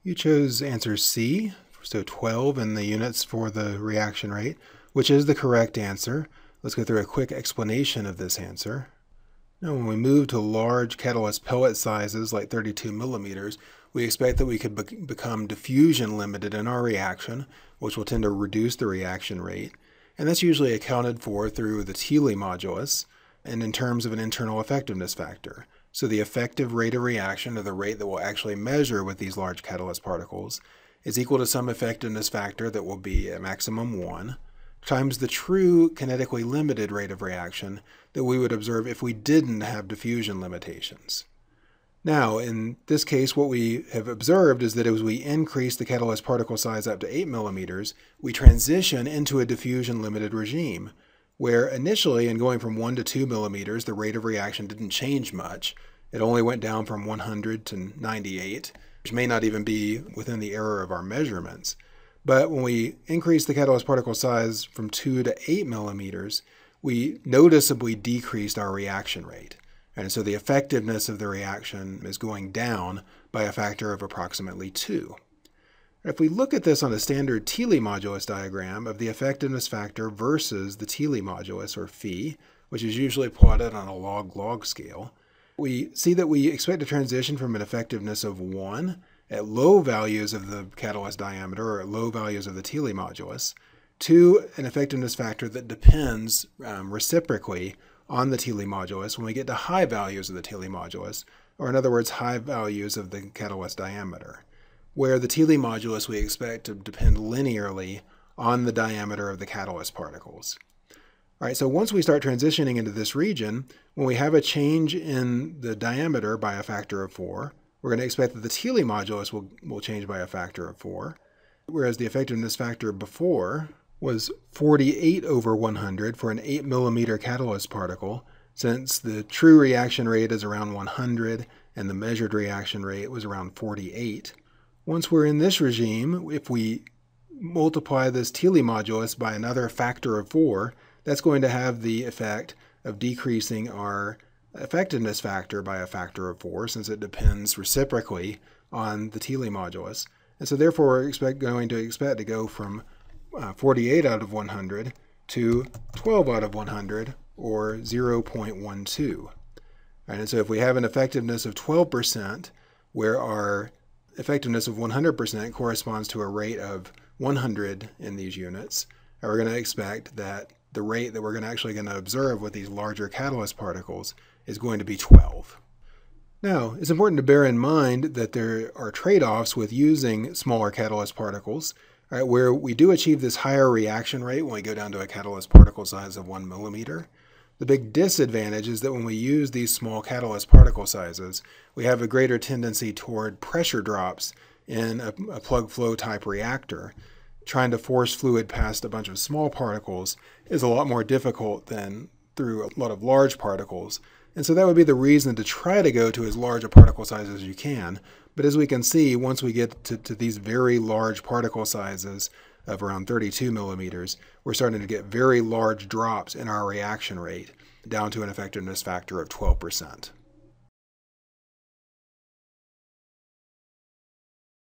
You chose answer C, so 12 in the units for the reaction rate, which is the correct answer. Let's go through a quick explanation of this answer. Now, when we move to large catalyst pellet sizes like 32 millimeters, we expect that we could become diffusion limited in our reaction, which will tend to reduce the reaction rate. And that's usually accounted for through the Thiele modulus and in terms of an internal effectiveness factor. So the effective rate of reaction, or the rate that we'll actually measure with these large catalyst particles, is equal to some effectiveness factor that will be a maximum 1, times the true kinetically limited rate of reaction that we would observe if we didn't have diffusion limitations. Now, in this case, what we have observed is that as we increase the catalyst particle size up to 8 millimeters, we transition into a diffusion limited regime, where initially, in going from 1 to 2 millimeters, the rate of reaction didn't change much. It only went down from 100 to 98, which may not even be within the error of our measurements. But when we increase the catalyst particle size from 2 to 8 millimeters, we noticeably decreased our reaction rate. And so the effectiveness of the reaction is going down by a factor of approximately 2. If we look at this on a standard Thiele modulus diagram of the effectiveness factor versus the Thiele modulus, or phi, which is usually plotted on a log-log scale, we see that we expect a transition from an effectiveness of 1 at low values of the catalyst diameter, or at low values of the Thiele modulus, to an effectiveness factor that depends reciprocally on the Thiele modulus when we get to high values of the Thiele modulus, or in other words, high values of the catalyst diameter, where the Thiele modulus we expect to depend linearly on the diameter of the catalyst particles. All right, so once we start transitioning into this region, when we have a change in the diameter by a factor of 4, we're going to expect that the Thiele modulus will change by a factor of 4, whereas the effectiveness factor before was 48 over 100 for an 8 millimeter catalyst particle, since the true reaction rate is around 100 and the measured reaction rate was around 48. Once we're in this regime, if we multiply this Thiele modulus by another factor of 4, that's going to have the effect of decreasing our effectiveness factor by a factor of 4, since it depends reciprocally on the Thiele modulus. And so therefore we're going to expect to go from 48 out of 100 to 12 out of 100, or 0.12. And so if we have an effectiveness of 12%, where our effectiveness of 100% corresponds to a rate of 100 in these units, we're going to expect that the rate that we're actually going to observe with these larger catalyst particles is going to be 12. Now, it's important to bear in mind that there are trade-offs with using smaller catalyst particles, right, where we do achieve this higher reaction rate when we go down to a catalyst particle size of 1 millimeter. The big disadvantage is that when we use these small catalyst particle sizes, we have a greater tendency toward pressure drops in a plug flow type reactor. Trying to force fluid past a bunch of small particles is a lot more difficult than through a lot of large particles. And so that would be the reason to try to go to as large a particle size as you can. But as we can see, once we get to these very large particle sizes of around 32 millimeters, we're starting to get very large drops in our reaction rate, down to an effectiveness factor of 12%.